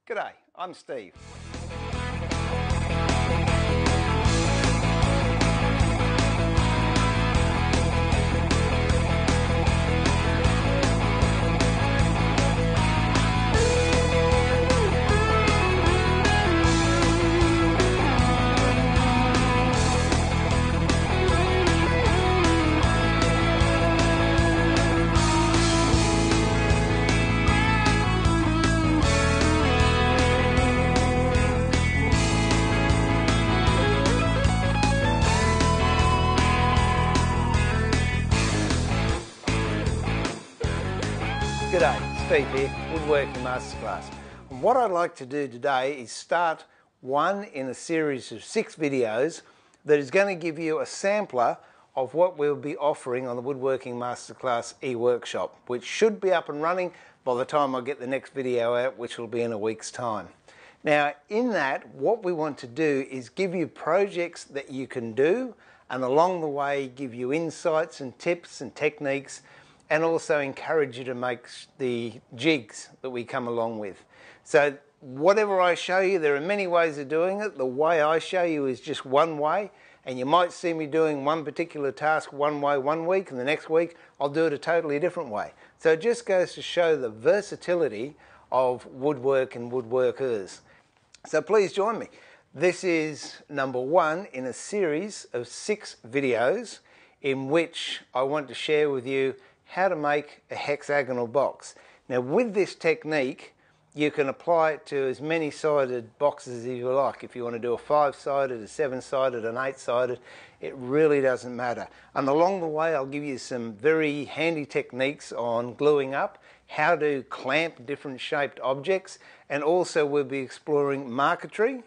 G'day, I'm Steve. G'day, Steve here, Woodworking Masterclass. And what I'd like to do today is start one in a series of 6 videos that is going to give you a sampler of what we'll be offering on the Woodworking Masterclass e-workshop, which should be up and running by the time I get the next video out, which will be in a week's time. Now, in that, what we want to do is give you projects that you can do, and along the way give you insights and tips and techniques, and also encourage you to make the jigs that we come along with. So whatever I show you, there are many ways of doing it. The way I show you is just one way, and you might see me doing one particular task one way one week, and the next week I'll do it a totally different way. So it just goes to show the versatility of woodwork and woodworkers. So please join me. This is number 1 in a series of 6 videos in which I want to share with you how to make a hexagonal box. Now, with this technique, you can apply it to as many sided boxes as you like. If you want to do a 5-sided, a 7-sided, an 8-sided, it really doesn't matter. And along the way, I'll give you some very handy techniques on gluing up, how to clamp different shaped objects, and also we'll be exploring marquetry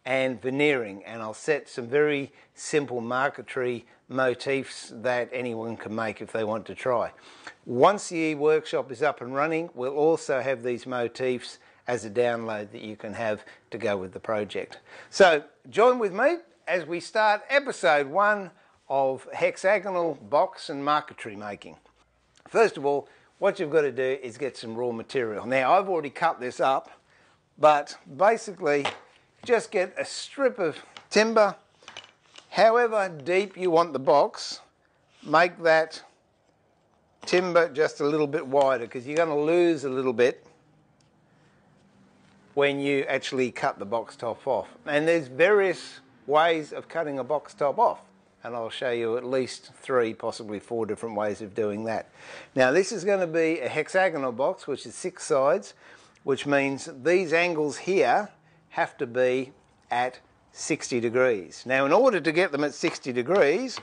and veneering, and I'll set some very simple marquetry motifs that anyone can make if they want to try. Once the workshop is up and running, we'll also have these motifs as a download that you can have to go with the project. So join with me as we start episode 1 of hexagonal box and marquetry making. First of all, what you've got to do is get some raw material. Now, I've already cut this up, but basically just get a strip of timber, however deep you want the box. Make that timber just a little bit wider, because you're going to lose a little bit when you actually cut the box top off. And there's various ways of cutting a box top off, and I'll show you at least 3, possibly 4 different ways of doing that. Now, this is going to be a hexagonal box, which is 6 sides, which means these angles here have to be at 60 degrees. Now, in order to get them at 60 degrees,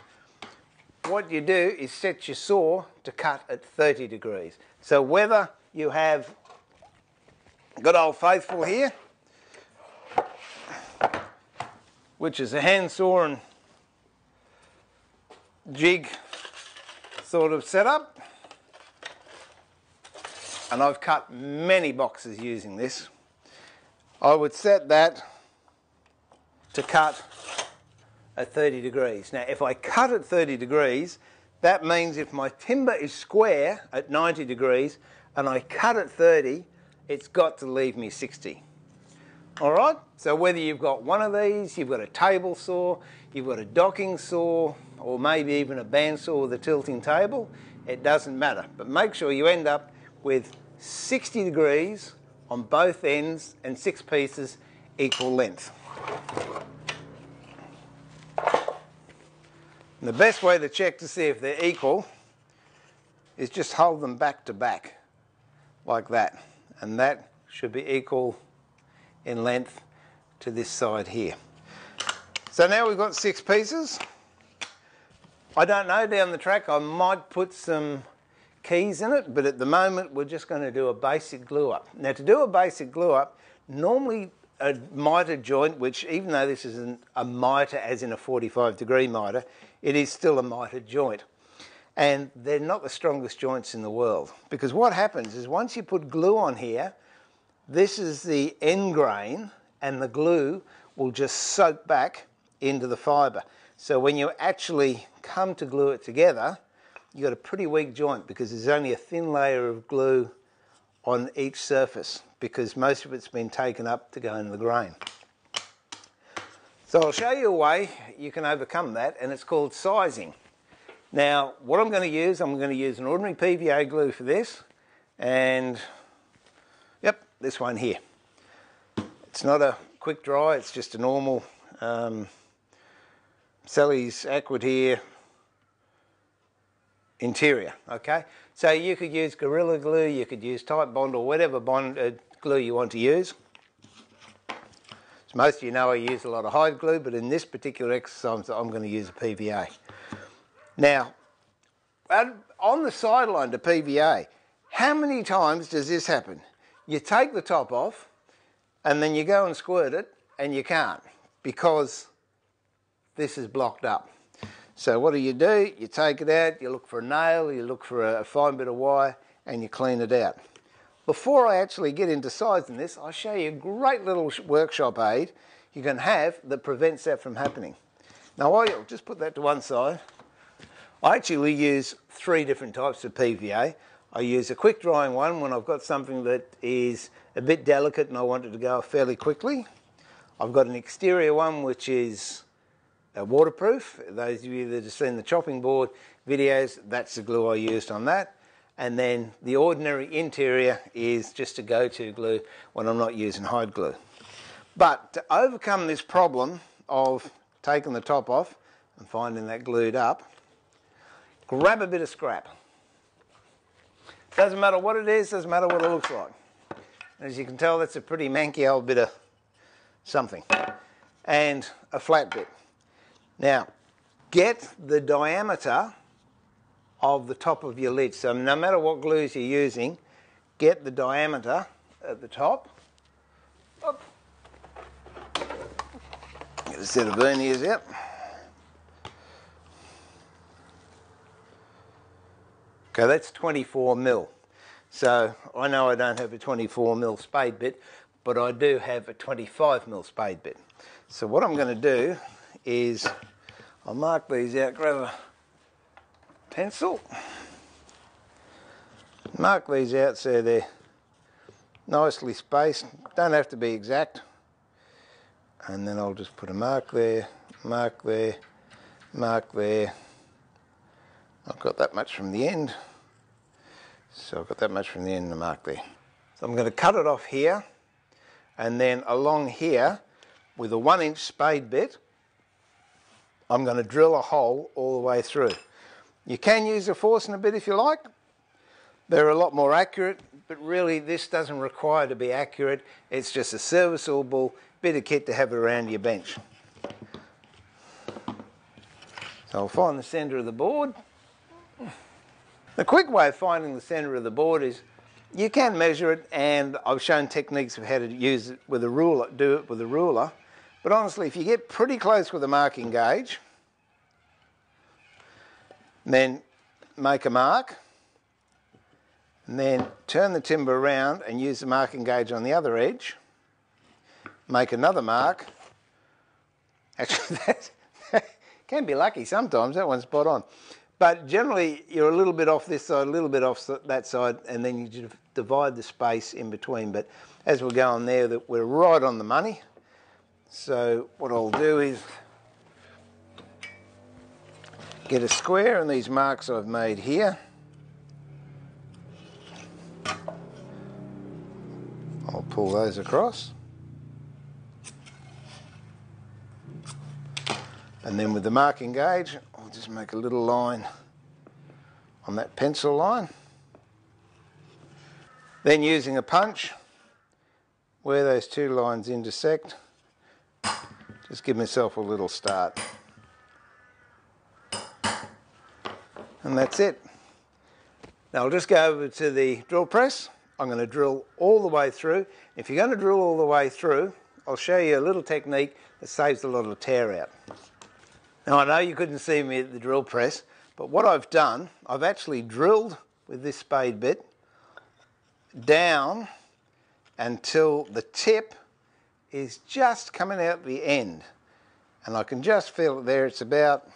what you do is set your saw to cut at 30 degrees. So whether you have good old faithful here, which is a hand saw and jig sort of setup, and I've cut many boxes using this, I would set that to cut at 30 degrees. Now, if I cut at 30 degrees, that means if my timber is square at 90 degrees and I cut at 30, it's got to leave me 60. All right? So whether you've got one of these, you've got a table saw, you've got a docking saw, or maybe even a bandsaw with a tilting table, it doesn't matter. But make sure you end up with 60 degrees on both ends and 6 pieces equal length. And the best way to check to see if they're equal is just hold them back to back like that, and that should be equal in length to this side here. So now we've got 6 pieces. I don't know, down the track I might put some keys in it, but at the moment we're just going to do a basic glue up. Now, to do a basic glue up, normally a miter joint, which even though this isn't a miter as in a 45-degree miter, it is still a miter joint. And they're not the strongest joints in the world, because what happens is once you put glue on here, this is the end grain and the glue will just soak back into the fibre. So when you actually come to glue it together, you've got a pretty weak joint because there's only a thin layer of glue on each surface because most of it's been taken up to go in the grain. So I'll show you a way you can overcome that, and it's called sizing. Now what I'm going to use an ordinary PVA glue for this, and yep, this one here. It's not a quick dry, it's just a normal Sally's Aquateer interior, okay? So you could use Gorilla Glue, you could use Type Bond or whatever glue you want to use. As most of you know, I use a lot of hide glue, but in this particular exercise I'm going to use a PVA. Now, on the sideline to PVA, how many times does this happen? You take the top off and then you go and squirt it and you can't because this is blocked up. So what do? You take it out, you look for a nail, you look for a fine bit of wire, and you clean it out. Before I actually get into sizing this, I'll show you a great little workshop aid you can have that prevents that from happening. Now I'll just put that to one side. I actually use 3 different types of PVA. I use a quick drying one when I've got something that is a bit delicate and I want it to go fairly quickly. I've got an exterior one which is waterproof. Those of you that have seen the chopping board videos, that's the glue I used on that. And then the ordinary interior is just a go-to glue when I'm not using hide glue. But to overcome this problem of taking the top off and finding that glued up, grab a bit of scrap. Doesn't matter what it is, doesn't matter what it looks like. As you can tell, that's a pretty manky old bit of something. And a flat bit. Now, get the diameter of the top of your lid. So no matter what glues you're using, get the diameter at the top. Up. Get a set of verniers out. Okay, that's 24 mil. So I know I don't have a 24 mil spade bit, but I do have a 25 mil spade bit. So what I'm going to do is I'll mark these out, grab a pencil, mark these out so they're nicely spaced, don't have to be exact, and then I'll just put a mark there, mark there, mark there. I've got that much from the end, so I've got that much from the end and a mark there. So I'm going to cut it off here, and then along here with a 1 inch spade bit I'm going to drill a hole all the way through. You can use a Forstner bit if you like. They're a lot more accurate, but really this doesn't require to be accurate. It's just a serviceable bit of kit to have around your bench. So I'll find the centre of the board. The quick way of finding the centre of the board is you can measure it, and I've shown techniques of how to use it with a ruler, do it with a ruler. But honestly, if you get pretty close with a marking gauge, then make a mark, and then turn the timber around and use the marking gauge on the other edge, make another mark. Actually, that can be lucky sometimes, that one's spot on. But generally, you're a little bit off this side, a little bit off that side, and then you divide the space in between. But as we're going there, we're right on the money. So what I'll do is get a square, and these marks I've made here, I'll pull those across. And then with the marking gauge, I'll just make a little line on that pencil line. Then using a punch, where those two lines intersect, just give myself a little start. And that's it. Now I'll just go over to the drill press. I'm going to drill all the way through. If you're going to drill all the way through, I'll show you a little technique that saves a lot of tear out. Now I know you couldn't see me at the drill press, but what I've done, I've actually drilled with this spade bit down until the tip is just coming out the end. And I can just feel it there. It's about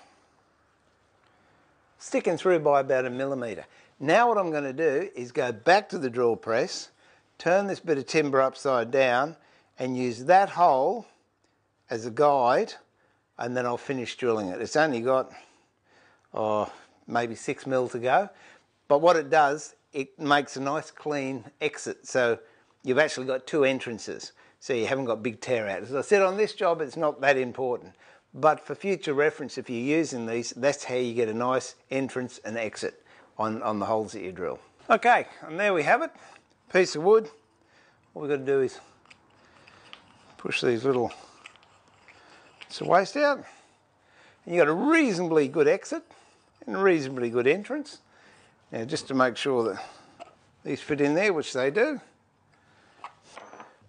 sticking through by about 1 millimetre. Now what I'm going to do is go back to the drill press turn this bit of timber upside down and use that hole as a guide, and then I'll finish drilling it. It's only got maybe 6 mil to go, but what it does, it makes a nice clean exit, so you've actually got 2 entrances, so you haven't got big tear out. As I said, on this job it's not that important, but for future reference, if you're using these, that's how you get a nice entrance and exit on the holes that you drill. Okay, and there we have it, piece of wood. All we've got to do is push these little bits of waste out, and you've got a reasonably good exit and a reasonably good entrance. Now, just to make sure that these fit in there, which they do,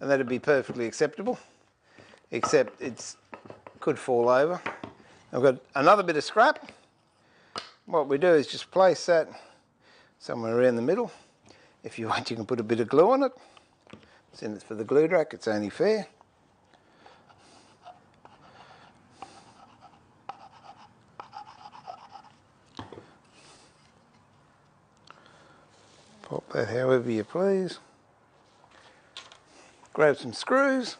and that'd be perfectly acceptable, except it could fall over. I've got another bit of scrap. What we do is just place that somewhere around the middle. If you want, you can put a bit of glue on it. Send it for the glue rack, it's only fair. Pop that however you please. Grab some screws.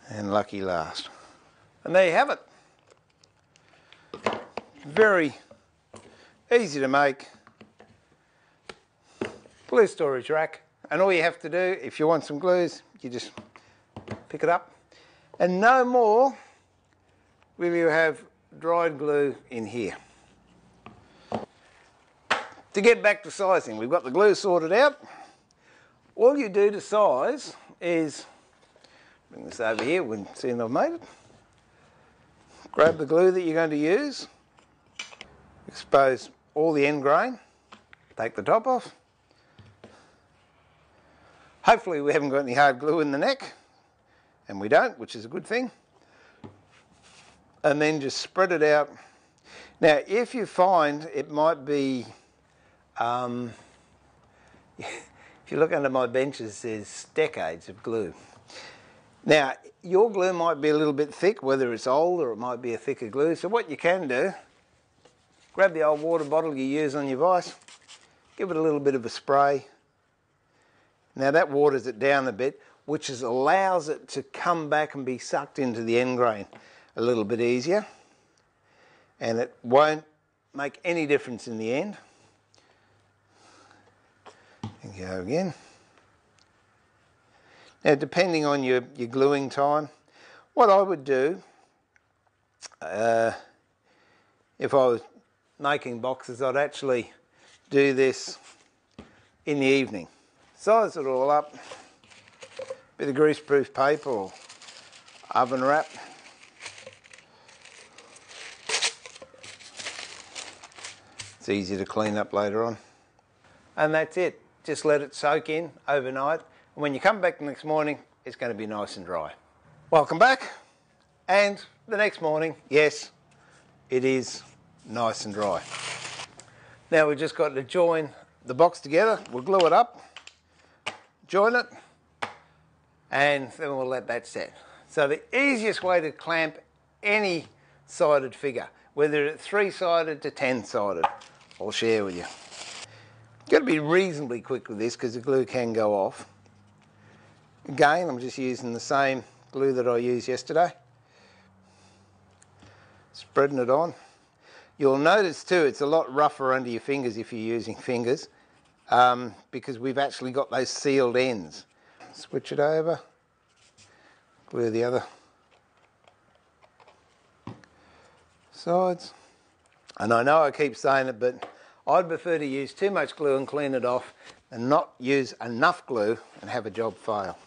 And lucky last. And there you have it. Very easy to make glue storage rack. And all you have to do, if you want some glues, you just pick it up. And no more will you have dried glue in here. To get back to sizing, we've got the glue sorted out. All you do to size is bring this over here, we can see I've made it. Grab the glue that you're going to use, expose all the end grain, take the top off. Hopefully we haven't got any hard glue in the neck, and we don't, which is a good thing. And then just spread it out. Now, if you find it might be, if you look under my benches, there's decades of glue. Now, your glue might be a little bit thick, whether it's old or it might be a thicker glue. So what you can do, grab the old water bottle you use on your vise, give it a little bit of a spray. Now that waters it down a bit, which allows it to come back and be sucked into the end grain a little bit easier. And it won't make any difference in the end. And go again. Now, depending on your gluing time, what I would do, if I was making boxes, I'd actually do this in the evening. Size it all up, bit of greaseproof paper or oven wrap. It's easy to clean up later on. And that's it. Just let it soak in overnight. And when you come back the next morning, it's going to be nice and dry. Welcome back. And the next morning, yes, it is nice and dry. Now we've just got to join the box together. We'll glue it up, join it, and then we'll let that set. So the easiest way to clamp any sided figure, whether it's 3-sided to 10-sided, I'll share with you. You've got to be reasonably quick with this because the glue can go off. Again, I'm just using the same glue that I used yesterday. Spreading it on. You'll notice too, it's a lot rougher under your fingers if you're using fingers, because we've actually got those sealed ends. Switch it over, glue the other sides. And I know I keep saying it, but I'd prefer to use too much glue and clean it off and not use enough glue and have a job fail.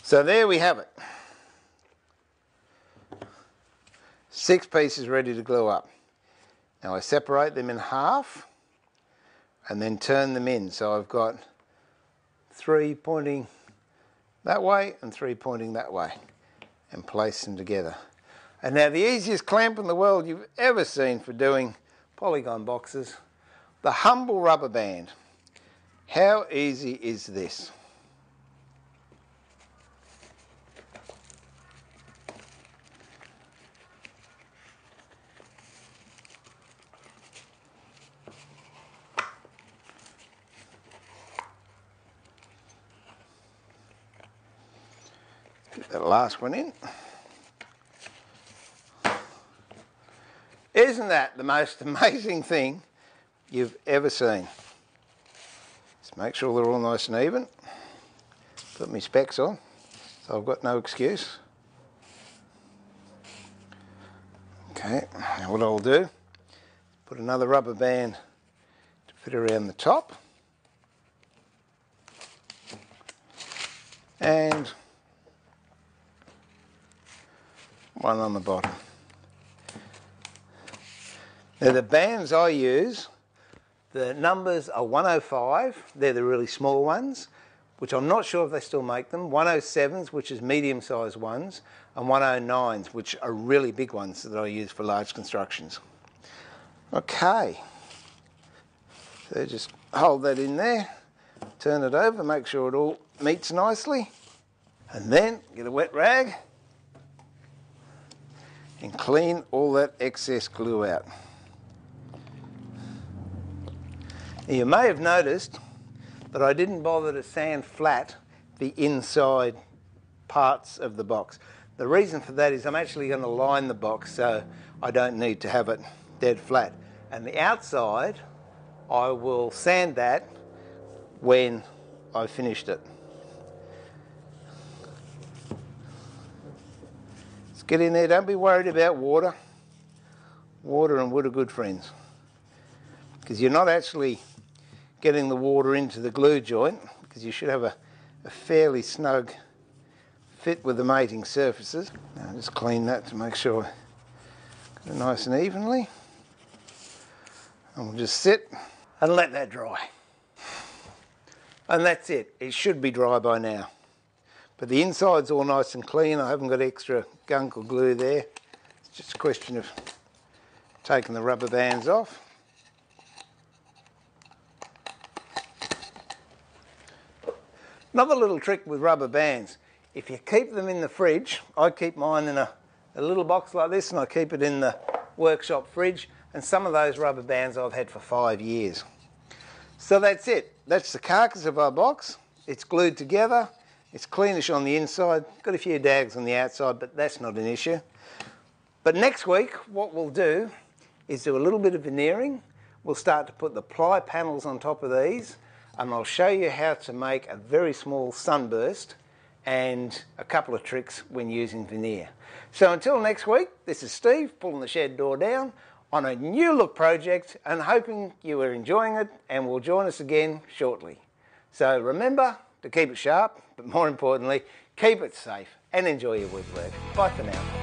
So there we have it. 6 pieces ready to glue up. Now I separate them in half and then turn them in. So I've got 3 pointing that way and 3 pointing that way, and place them together. And now the easiest clamp in the world you've ever seen for doing polygon boxes, the humble rubber band. How easy is this? Get that last one in. Isn't that the most amazing thing you've ever seen? Just make sure they're all nice and even. Put my specs on, so I've got no excuse. Okay, now what I'll do, put another rubber band to fit around the top. And one on the bottom. Now the bands I use, the numbers are 105, they're the really small ones, which I'm not sure if they still make them, 107s, which is medium-sized ones, and 109s, which are really big ones that I use for large constructions. Okay, so just hold that in there, turn it over, make sure it all meets nicely, and then get a wet rag and clean all that excess glue out. Now you may have noticed that I didn't bother to sand flat the inside parts of the box. The reason for that is I'm actually going to line the box, so I don't need to have it dead flat. And the outside, I will sand that when I've finished it. Let's get in there, don't be worried about water. Water and wood are good friends, because you're not actually getting the water into the glue joint, because you should have a fairly snug fit with the mating surfaces. Now just clean that to make sure I get it nice and evenly. And we'll just sit and let that dry. And that's it. It should be dry by now. But the inside's all nice and clean. I haven't got extra gunk or glue there. It's just a question of taking the rubber bands off. Another little trick with rubber bands, if you keep them in the fridge, I keep mine in a little box like this, and I keep it in the workshop fridge, and some of those rubber bands I've had for 5 years. So that's it. That's the carcass of our box. It's glued together. It's cleanish on the inside. Got a few dags on the outside, but that's not an issue. But next week, what we'll do is do a little bit of veneering. We'll start to put the ply panels on top of these, and I'll show you how to make a very small sunburst and a couple of tricks when using veneer. So until next week, this is Steve pulling the shed door down on a new look project, and hoping you are enjoying it and will join us again shortly. So remember to keep it sharp, but more importantly, keep it safe and enjoy your woodwork. Bye for now.